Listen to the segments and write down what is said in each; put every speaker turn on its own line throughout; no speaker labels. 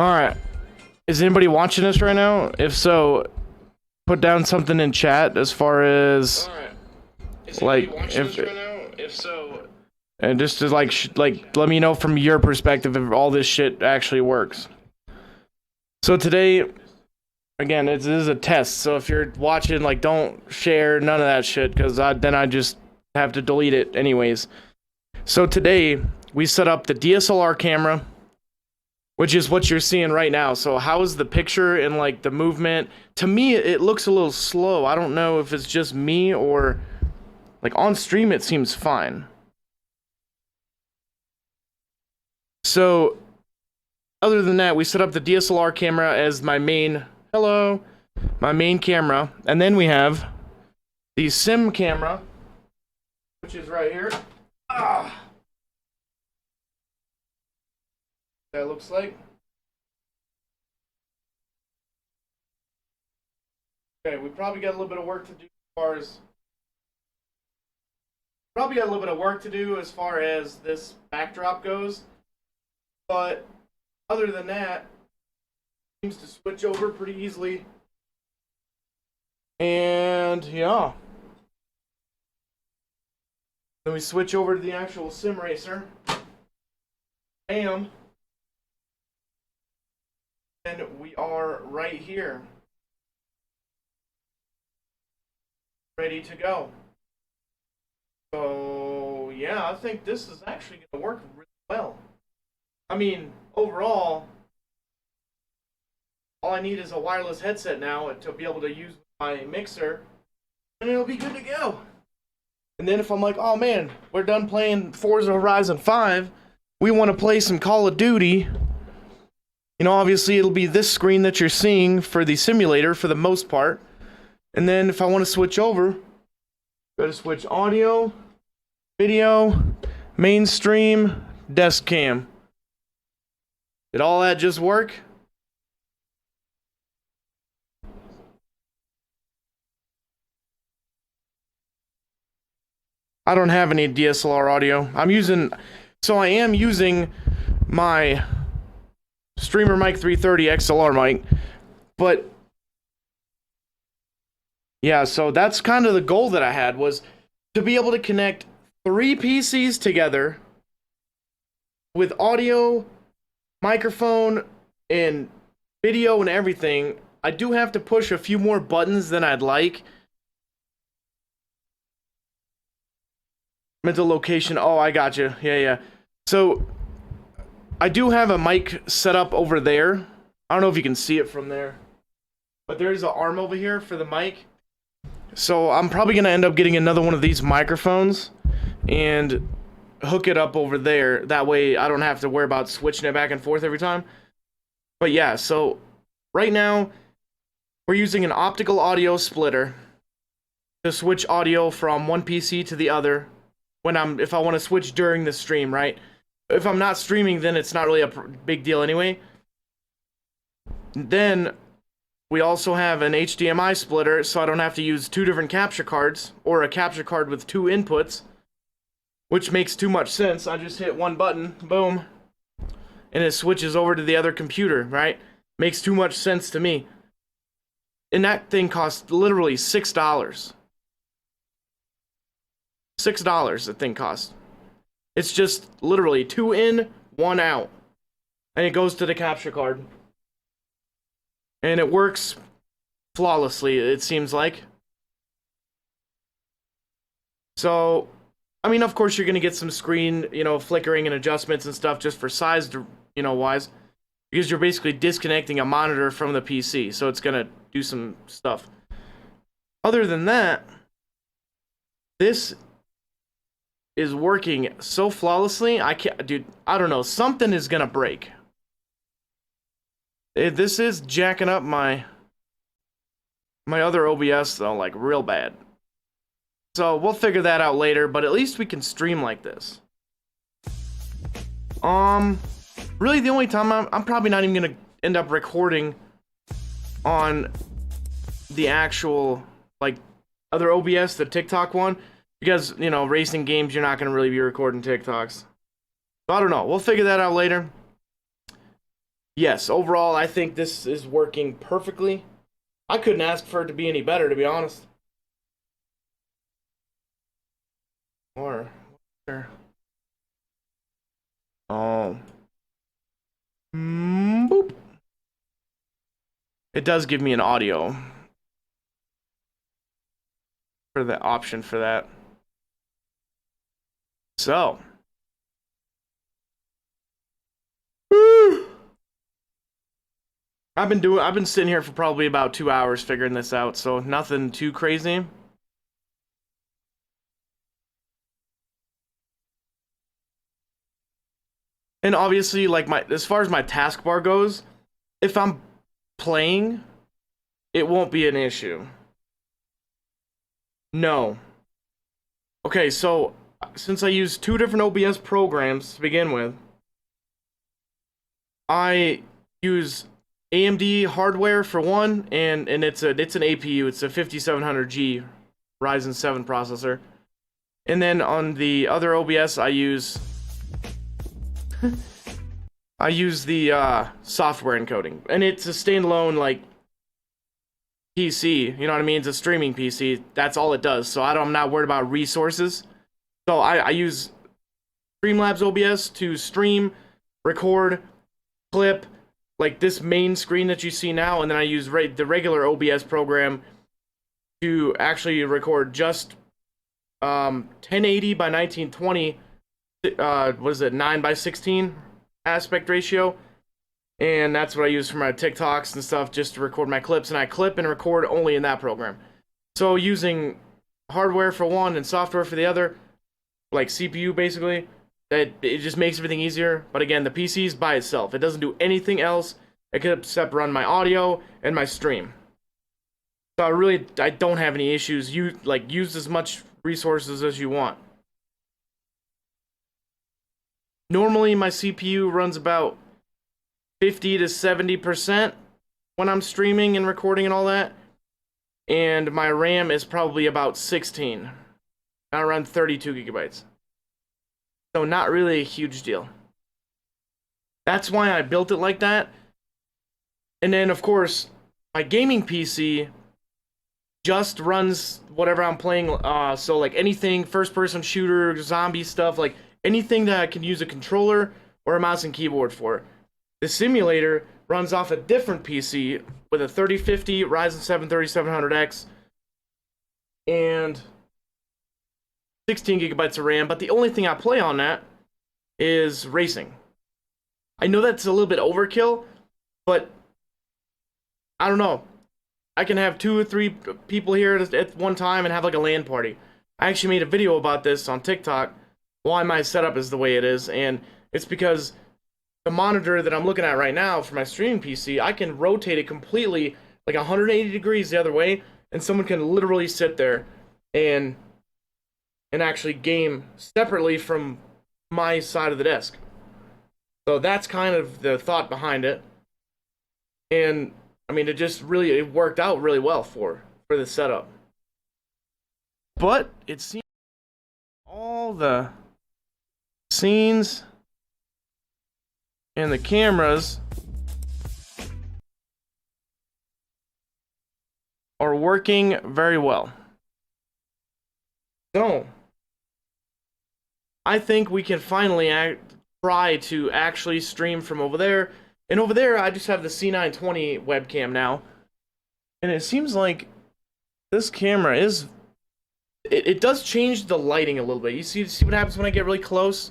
Alright. Is anybody watching this right now? If so, put down something in chat as far as like if so, and just to like let me know from your perspective if all this shit actually works. So today, again, this is a test. So if you're watching, like, don't share none of that shit, because then I just have to delete it anyways. So today we set up the DSLR camera, which is what you're seeing right now. So how is the picture and like the movement? To me, it looks a little slow. I don't know if it's just me or like on stream it seems fine. So other than that, we set up the DSLR camera as my main camera, and then we have the sim camera, which is right here. That looks like. Okay, we probably got a little bit of work to do as far as this backdrop goes. But other than that, it seems to switch over pretty easily. And yeah. Then we switch over to the actual sim racer. Bam. And we are right here, ready to go. So yeah, I think this is actually going to work really well. I mean, overall, all I need is a wireless headset now to be able to use my mixer, and it'll be good to go. And then if I'm like, oh man, we're done playing Forza Horizon 5, we want to play some Call of Duty. You know, obviously it'll be this screen that you're seeing for the simulator for the most part. And then if I want to switch over, go to switch audio, video, mainstream, desk cam. Did all that just work? I don't have any DSLR audio. I am using my Streamer Mic 330 XLR mic, but yeah, so that's kind of the goal that I had, was to be able to connect 3 PCs together with audio, microphone, and video and everything. I do have to push a few more buttons than I'd like. Mental location. Oh, I got you. Yeah. So I do have a mic set up over there. I don't know if you can see it from there, but there's an arm over here for the mic. So I'm probably going to end up getting another one of these microphones and hook it up over there. That way I don't have to worry about switching it back and forth every time. But yeah, so right now we're using an optical audio splitter to switch audio from one PC to the other if I want to switch during the stream, right? If I'm not streaming, then it's not really a big deal anyway. Then we also have an HDMI splitter, so I don't have to use 2 different capture cards, or a capture card with 2 inputs, which makes too much sense. I just hit one button, boom, and it switches over to the other computer, right? Makes too much sense to me. And that thing costs literally $6. $6 the thing costs. It's just literally 2 in, 1 out. And it goes to the capture card. And it works flawlessly, it seems like. So, I mean, of course you're going to get some screen, flickering and adjustments and stuff just for size, wise. Because you're basically disconnecting a monitor from the PC. So it's going to do some stuff. Other than that, this is working so flawlessly. I don't know, something is gonna break. This is jacking up my other OBS though, like real bad. So we'll figure that out later, but at least we can stream like this. Really the only time I'm probably not even gonna end up recording on the actual like other OBS, the TikTok one. Because, racing games, you're not going to really be recording TikToks. So I don't know. We'll figure that out later. yes, overall, I think this is working perfectly. I couldn't ask for it to be any better, to be honest. Or, oh, boop. It does give me an audio for the option for that. So, I've been sitting here for probably about 2 hours figuring this out, so nothing too crazy. And obviously, like as far as my taskbar goes, if I'm playing, it won't be an issue. No. Okay, so since I use two different OBS programs to begin with, I use AMD hardware for one, and it's an APU. It's a 5700G Ryzen 7 processor. And then on the other OBS, I use the software encoding, and it's a standalone like PC. You know what I mean? It's a streaming PC. That's all it does. So I'm not worried about resources. So I use Streamlabs OBS to stream, record, clip, like this main screen that you see now, and then I use the regular OBS program to actually record just 1080 by 1920. What is it? 9:16 aspect ratio. And that's what I use for my TikToks and stuff, just to record my clips. And I clip and record only in that program. So using hardware for one and software for the other, like CPU basically, that it just makes everything easier. But again, the PC is by itself. It doesn't do anything else except run my audio and my stream. So I don't have any issues. Use as much resources as you want. Normally my CPU runs about 50 to 70% when I'm streaming and recording and all that. And my RAM is probably about 16. I run 32 gigabytes. So not really a huge deal. That's why I built it like that. And then, of course, my gaming PC just runs whatever I'm playing. So like anything, first-person shooter, zombie stuff, like anything that I can use a controller or a mouse and keyboard for. The simulator runs off a different PC with a 3050 Ryzen 7 3700X and 16 gigabytes of RAM, but the only thing I play on that is racing. I know that's a little bit overkill, but I don't know. I can have 2 or 3 people here at one time and have like a LAN party. I actually made a video about this on TikTok, why my setup is the way it is, and it's because the monitor that I'm looking at right now for my streaming PC, I can rotate it completely like 180 degrees the other way, and someone can literally sit there and actually game separately from my side of the desk. So that's kind of the thought behind it. And I mean, it worked out really well for the setup. But it seems all the scenes and the cameras are working very well. So, I think we can finally try to actually stream from over there. And over there, I just have the C920 webcam now. And it seems like this camera is... It does change the lighting a little bit. You see what happens when I get really close?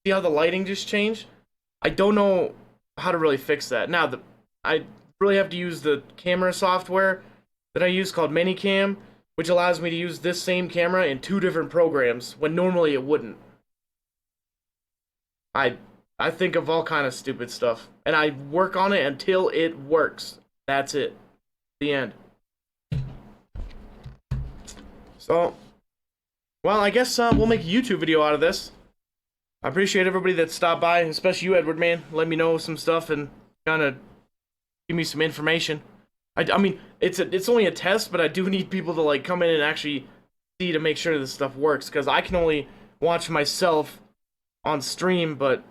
See how the lighting just changed? I don't know how to really fix that. Now, I really have to use the camera software that I use called Minicam, which allows me to use this same camera in 2 different programs, when normally it wouldn't. I think of all kind of stupid stuff, and I work on it until it works. That's it. The end. So, well, I guess we'll make a YouTube video out of this. I appreciate everybody that stopped by, especially you, Edward, man. Let me know some stuff and kind of give me some information. I mean, it's only a test, but I do need people to like come in and actually see to make sure this stuff works, because I can only watch myself on stream, but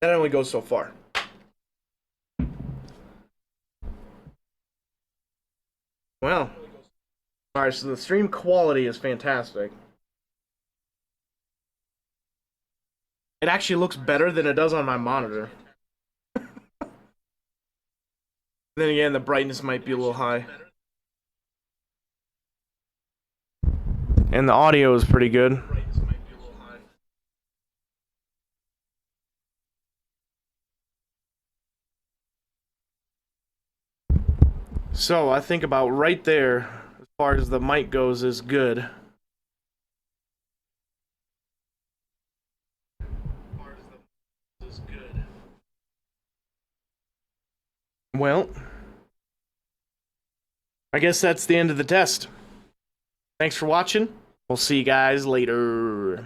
that only goes so far. Well, alright, so the stream quality is fantastic. It actually looks better than it does on my monitor. Then again, the brightness might be a little high. And the audio is pretty good. So I think about right there, as far as the mic goes, is good. Well, I guess that's the end of the test. Thanks for watching. We'll see you guys later.